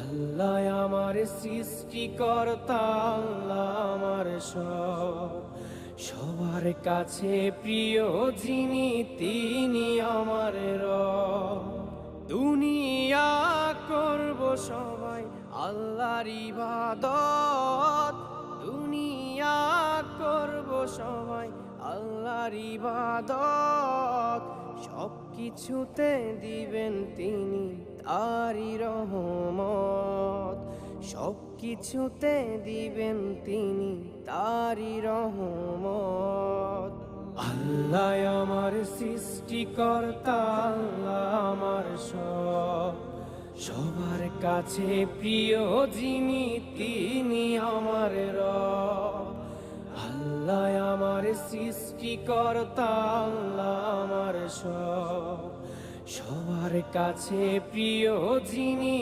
আল্লাহ আমার সৃষ্টিকর্তা, আল্লাহ আমার সব, সবার কাছে প্রিয় যিনি তিনি আমার রব। দুনিয়া করব সবাই আল্লাহর ইবাদত, দুনিয়া করব সবাই আল্লাহর ইবাদত, সব কিছুতে দিবেন তিনি তারি রহমত, সব কিছুতে দিবেন তিনি তারি রহমত। আল্লাহ আমার সৃষ্টিকর্তা, আল্লাহ আমার সব, সবার কাছে প্রিয় যিনি তিনি আমার রব। আল্লাহ আমার সৃষ্টিকর্তা, আল্লাহ আমার সব, সবার কাছে প্রিয় যিনি